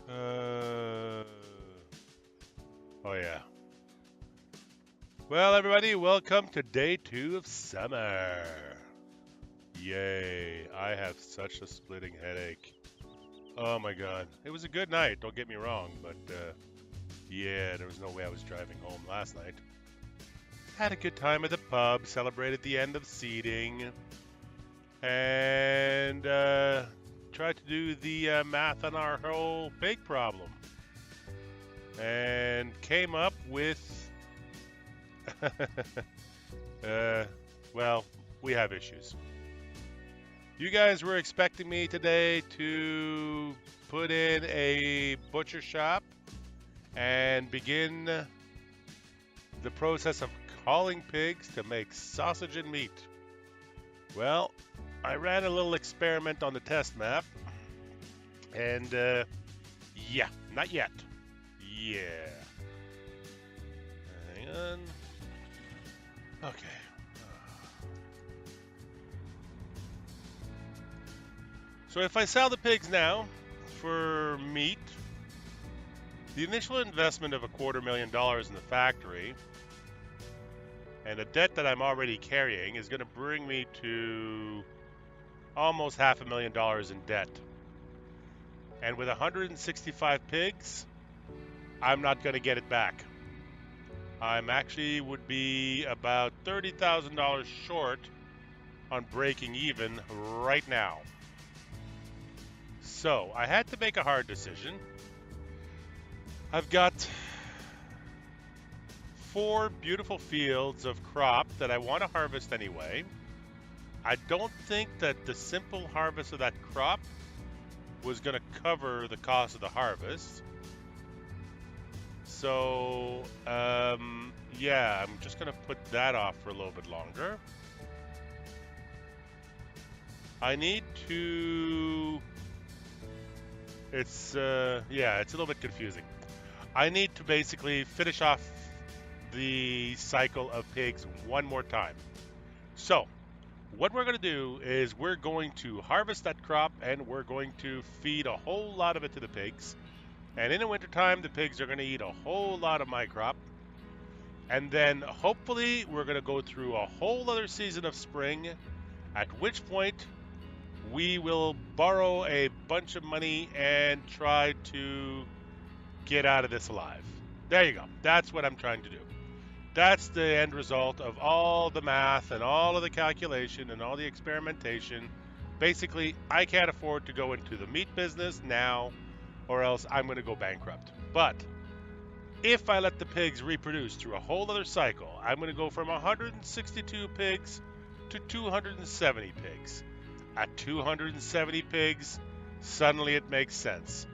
Oh yeah. Well, everybody, welcome to day 2 of summer. Yay! I have such a splitting headache. Oh my god. It was a good night, don't get me wrong, but yeah, there was no way I was driving home last night. Had a good time at the pub, celebrated the end of seating, and tried to do the math on our whole pig problem. And came up with uh, well, we have issues. You guys were expecting me today to put in a butcher shop and begin the process of calling pigs to make sausage and meat. Well, I ran a little experiment on the test map, and yeah, not yet. Yeah. Hang on. Okay. So if I sell the pigs now for meat, the initial investment of $250,000 in the factory and a debt that I'm already carrying is going to bring me to almost $500,000 in debt. And with 165 pigs, I'm not going to get it back. I'm actually would be about $30,000 short on breaking even right now. So I had to make a hard decision. I've got 4 beautiful fields of crop that I want to harvest anyway. I don't think that the simple harvest of that crop was going to cover the cost of the harvest. So, yeah, I'm just going to put that off for a little bit longer. I need to... it's a little bit confusing. I need to basically finish off the cycle of pigs one more time. So, what we're going to do is we're going to harvest that crop and we're going to feed a whole lot of it to the pigs. And in the wintertime, the pigs are going to eat a whole lot of my crop. And then hopefully we're going to go through a whole other season of spring, at which point we will borrow a bunch of money and try to get out of this alive. There you go. That's what I'm trying to do. That's the end result of all the math and all of the calculation and all the experimentation. Basically, I can't afford to go into the meat business now, or else I'm going to go bankrupt. But if I let the pigs reproduce through a whole other cycle, I'm going to go from 162 pigs to 270 pigs. At 270 pigs, suddenly it makes sense.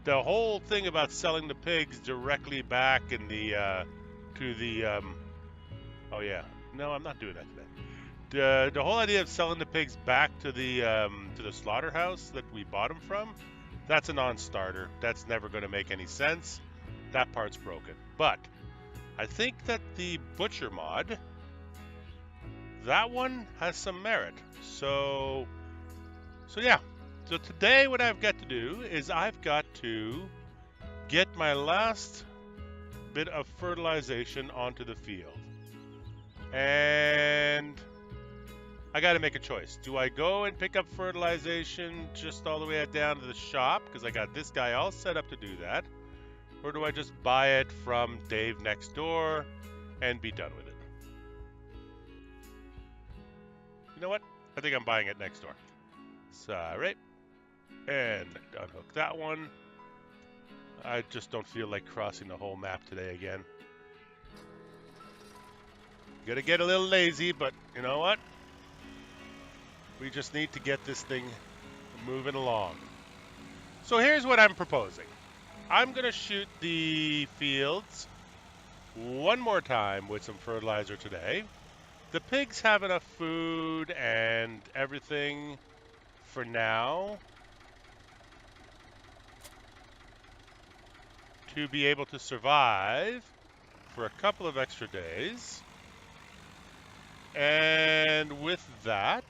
The whole thing about selling the pigs directly back in the oh yeah, no, I'm not doing that today. The whole idea of selling the pigs back to the slaughterhouse that we bought them from, that's a non-starter. That's never going to make any sense. That part's broken. But I think that the butcher mod, that one has some merit. So yeah. So today what I've got to do is I've got to get my last bit of fertilization onto the field. And I got to make a choice. Do I go and pick up fertilization just all the way down to the shop, because I got this guy all set up to do that? Or do I just buy it from Dave next door and be done with it? You know what? I think I'm buying it next door. Sorry. And unhook that one. I just don't feel like crossing the whole map today again. Gonna get a little lazy, but you know what? We just need to get this thing moving along. So here's what I'm proposing. I'm gonna shoot the fields one more time with some fertilizer today. The pigs have enough food and everything for now to be able to survive for a couple of extra days. And with that,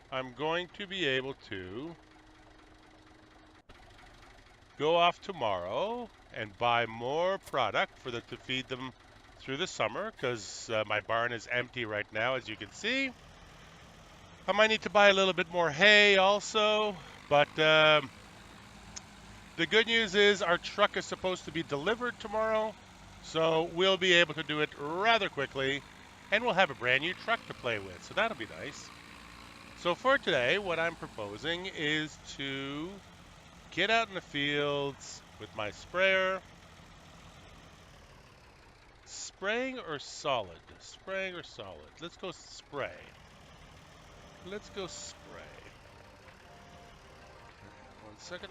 I'm going to be able to go off tomorrow and buy more product for them to feed them through the summer, because my barn is empty right now, as you can see. I might need to buy a little bit more hay also, but the good news is our truck is supposed to be delivered tomorrow, so we'll be able to do it rather quickly, and we'll have a brand new truck to play with, so that'll be nice. So for today, what I'm proposing is to get out in the fields with my sprayer. Spraying or solid? Spraying or solid? Let's go spray. Let's go spray. Okay, 1 second.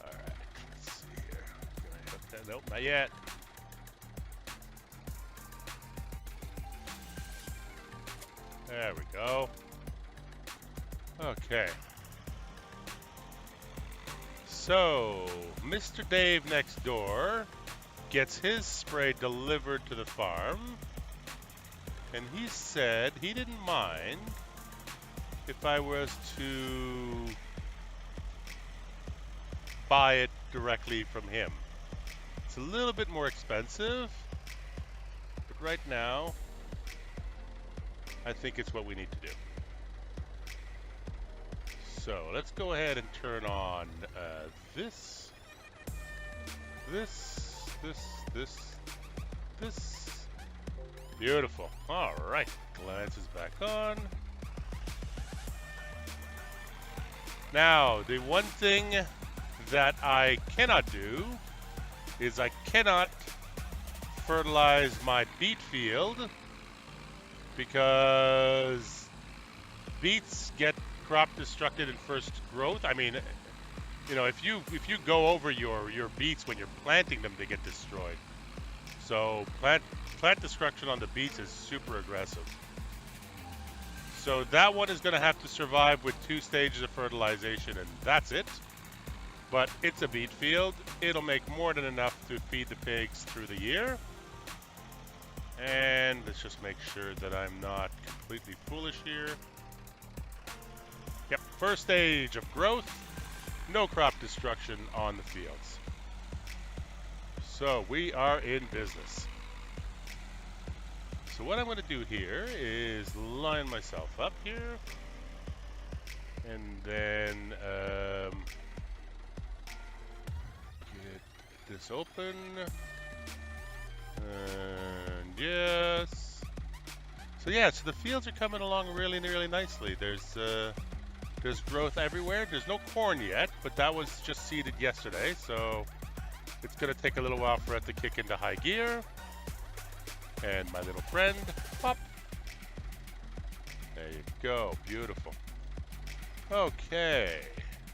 All right, let's see here. Can I hook that? Nope, not yet. There we go. Okay. So, Mr. Dave next door gets his spray delivered to the farm, and he said he didn't mind if I was to buy it directly from him. It's a little bit more expensive, but right now, I think it's what we need to do. So let's go ahead and turn on this. Beautiful. All right, glance is back on. Now, the one thing that I cannot do is I cannot fertilize my beet field, because beets get crop destructed in first growth. I mean, you know, if you go over your beets when you're planting them, they get destroyed. So plant destruction on the beets is super aggressive. So that one is going to have to survive with 2 stages of fertilization, and that's it. But it's a beet field. It'll make more than enough to feed the pigs through the year. And let's just make sure that I'm not completely foolish here. Yep, first stage of growth, no crop destruction on the fields. So we are in business. So what I'm going to do here is line myself up here, and then get this open. And yes. So yeah, so the fields are coming along really nicely. There's growth everywhere. There's no corn yet, but that was just seeded yesterday, so it's gonna take a little while for it to kick into high gear. And my little friend, pop. There you go, beautiful. Okay,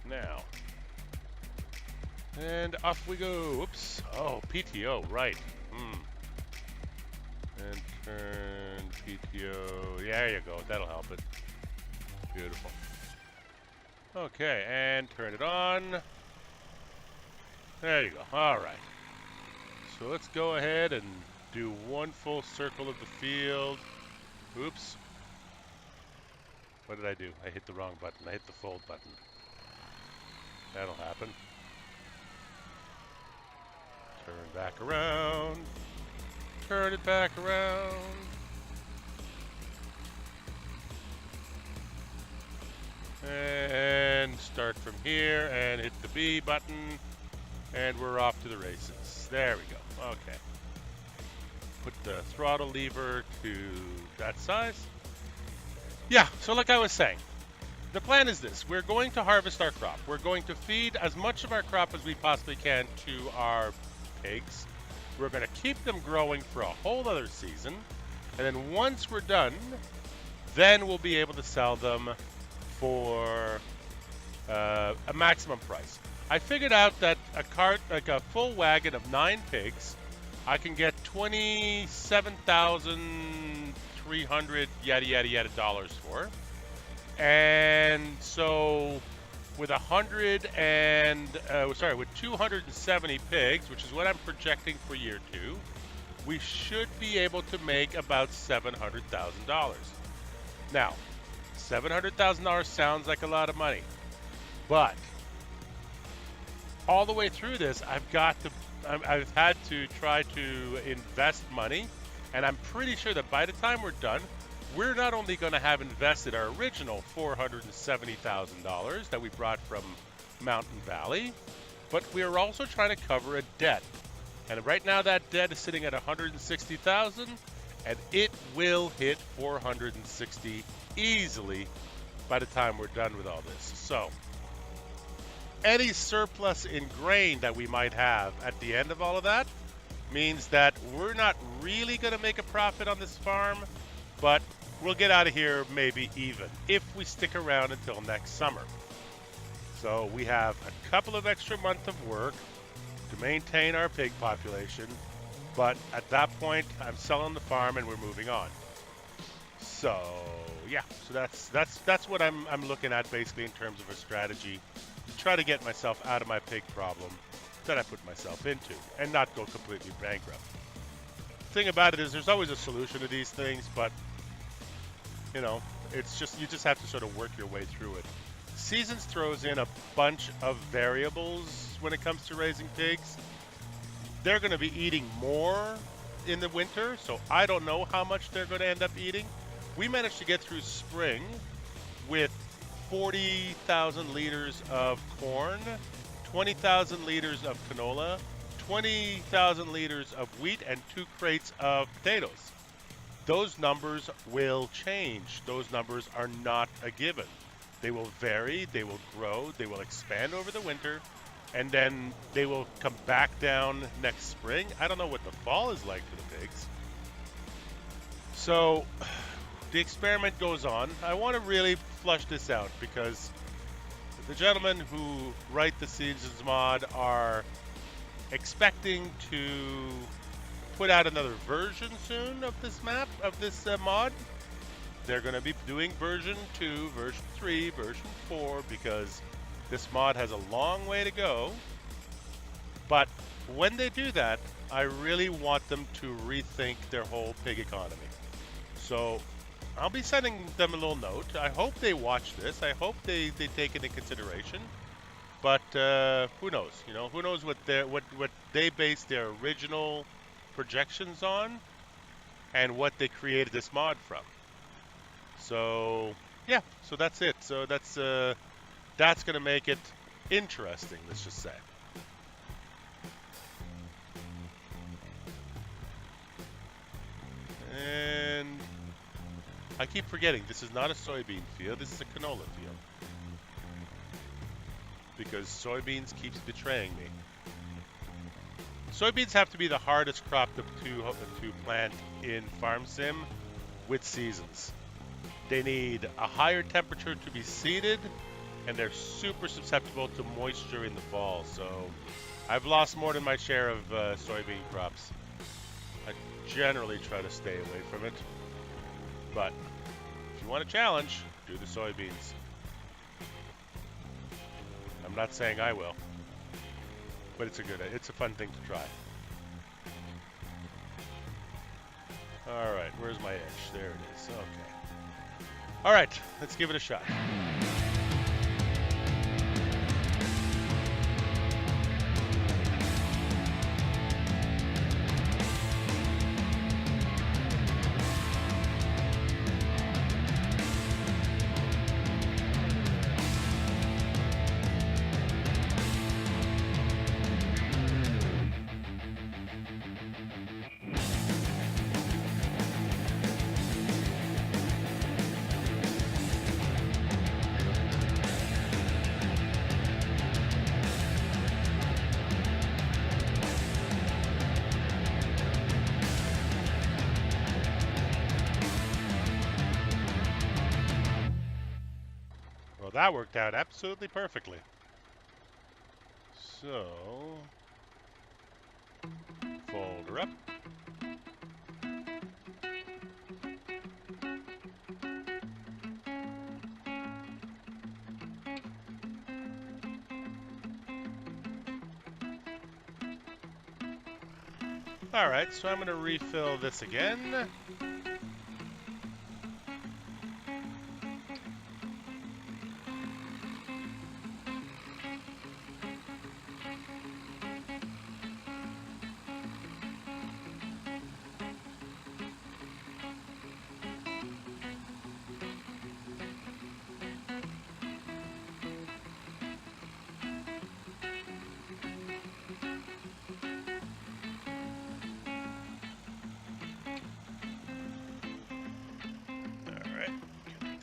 now. And off we go. Oops. Oh, PTO, right. And turn PTO. There you go. That'll help it. Beautiful. Okay, and turn it on. There you go. All right. So let's go ahead and do 1 full circle of the field. Oops. What did I do? I hit the wrong button. I hit the fold button. That'll happen. Turn back around. Turn it back around. And start from here and hit the B button. And we're off to the races. There we go. Okay. Put the throttle lever to that size. Yeah, so like I was saying, the plan is this. We're going to harvest our crop. We're going to feed as much of our crop as we possibly can to our pigs. We're going to keep them growing for a whole other season. And then once we're done, then we'll be able to sell them for a maximum price. I figured out that a cart, like a full wagon of 9 pigs, I can get $27,300 yada yada yada dollars for. And so with with 270 pigs, which is what I'm projecting for year 2, we should be able to make about $700,000. Now, $700,000 sounds like a lot of money, but all the way through this, I've had to try to invest money, and I'm pretty sure that by the time we're done, we're not only going to have invested our original $470,000 that we brought from Mountain Valley, but we are also trying to cover a debt. And right now that debt is sitting at $160,000, and it will hit $460 easily by the time we're done with all this. So any surplus in grain that we might have at the end of all of that means that we're not really going to make a profit on this farm, but we'll get out of here maybe even if we stick around until next summer. So we have a couple of extra months of work to maintain our pig population, but at that point I'm selling the farm and we're moving on. So yeah, so that's what I'm looking at basically in terms of a strategy to try to get myself out of my pig problem that I put myself into and not go completely bankrupt. The thing about it is there's always a solution to these things, but you know, it's just, you just have to sort of work your way through it. Seasons throws in a bunch of variables when it comes to raising pigs. They're going to be eating more in the winter, so I don't know how much they're going to end up eating. We managed to get through spring with 40,000 liters of corn, 20,000 liters of canola, 20,000 liters of wheat, and 2 crates of potatoes. Those numbers will change. Those numbers are not a given. They will vary, they will grow, they will expand over the winter, and then they will come back down next spring. I don't know what the fall is like for the pigs. So the experiment goes on. I want to really flush this out because the gentlemen who write the Seasons mod are expecting to put out another version soon of this map, of this mod. They're going to be doing version 2, version 3, version 4, because this mod has a long way to go. But when they do that, I really want them to rethink their whole pig economy. So I'll be sending them a little note. I hope they watch this. I hope they take it into consideration. But who knows? You know, who knows what they base their original projections on and what they created this mod from. So yeah, so that's it. So that's going to make it interesting, let's just say. And I keep forgetting, this is not a soybean field, this is a canola field. Because soybeans keeps betraying me. Soybeans have to be the hardest crop to plant in Farm Sim with seasons. They need a higher temperature to be seeded, and they're super susceptible to moisture in the fall. So I've lost more than my share of soybean crops. I generally try to stay away from it. But if you want a challenge, do the soybeans. I'm not saying I will, but it's a fun thing to try. All right, where's my edge? There it is. Okay. All right, let's give it a shot. Well, that worked out absolutely perfectly. So, fold her up. All right, so I'm going to refill this again.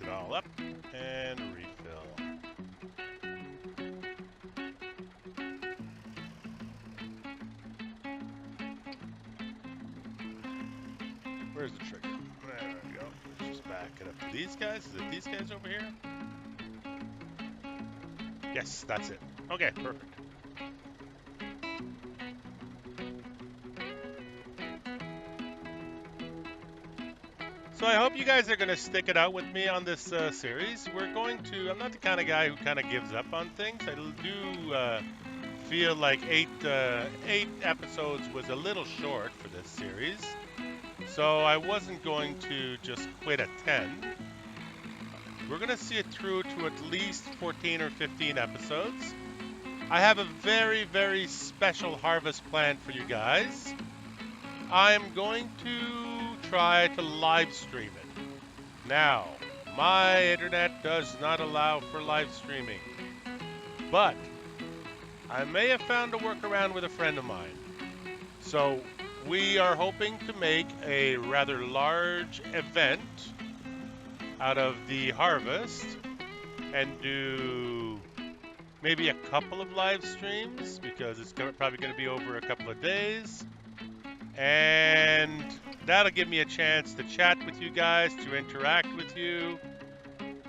It all up and refill. Where's the trigger? There we go. Let's just back it up to these guys. Is it these guys over here? Yes, that's it. Okay, perfect. So I hope you guys are going to stick it out with me on this series. I'm not the kind of guy who kind of gives up on things. I do feel like eight episodes was a little short for this series. So I wasn't going to just quit at 10. We're going to see it through to at least 14 or 15 episodes. I have a very, very special harvest plan for you guys. I'm going to try to live stream it. Now, my internet does not allow for live streaming, but I may have found a workaround with a friend of mine. So we are hoping to make a rather large event out of the harvest and do maybe a couple of live streams because it's probably going to be over a couple of days. And that'll give me a chance to chat with you guys, to interact with you,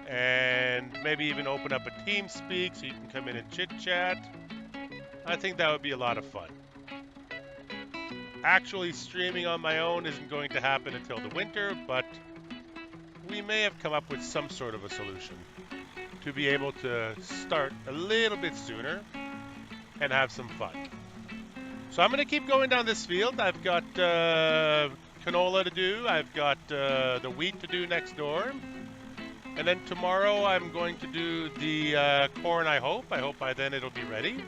and maybe even open up a TeamSpeak so you can come in and chit-chat. I think that would be a lot of fun. Actually streaming on my own isn't going to happen until the winter, but we may have come up with some sort of a solution to be able to start a little bit sooner and have some fun. So I'm going to keep going down this field. I've got canola to do. I've got the wheat to do next door. And then tomorrow I'm going to do the corn, I hope. I hope by then it'll be ready.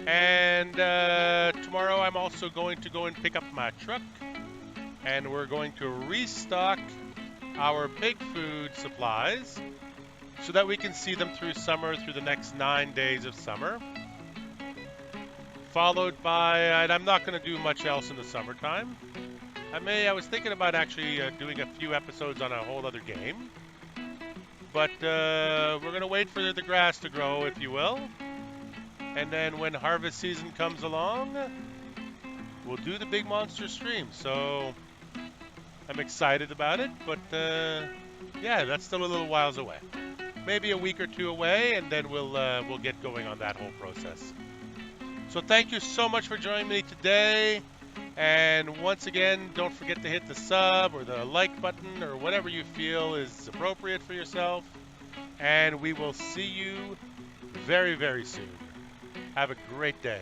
And tomorrow I'm also going to go and pick up my truck. And we're going to restock our pig food supplies so that we can see them through summer, through the next 9 days of summer. Followed by, and I'm not going to do much else in the summertime. I was thinking about actually doing a few episodes on a whole other game. But we're going to wait for the grass to grow, if you will. And then when harvest season comes along, we'll do the big monster stream. So I'm excited about it, but yeah, that's still a little whiles away. Maybe a week or two away, and then we'll get going on that whole process. So thank you so much for joining me today. And once again, don't forget to hit the sub or the like button or whatever you feel is appropriate for yourself. And we will see you very, very soon. Have a great day.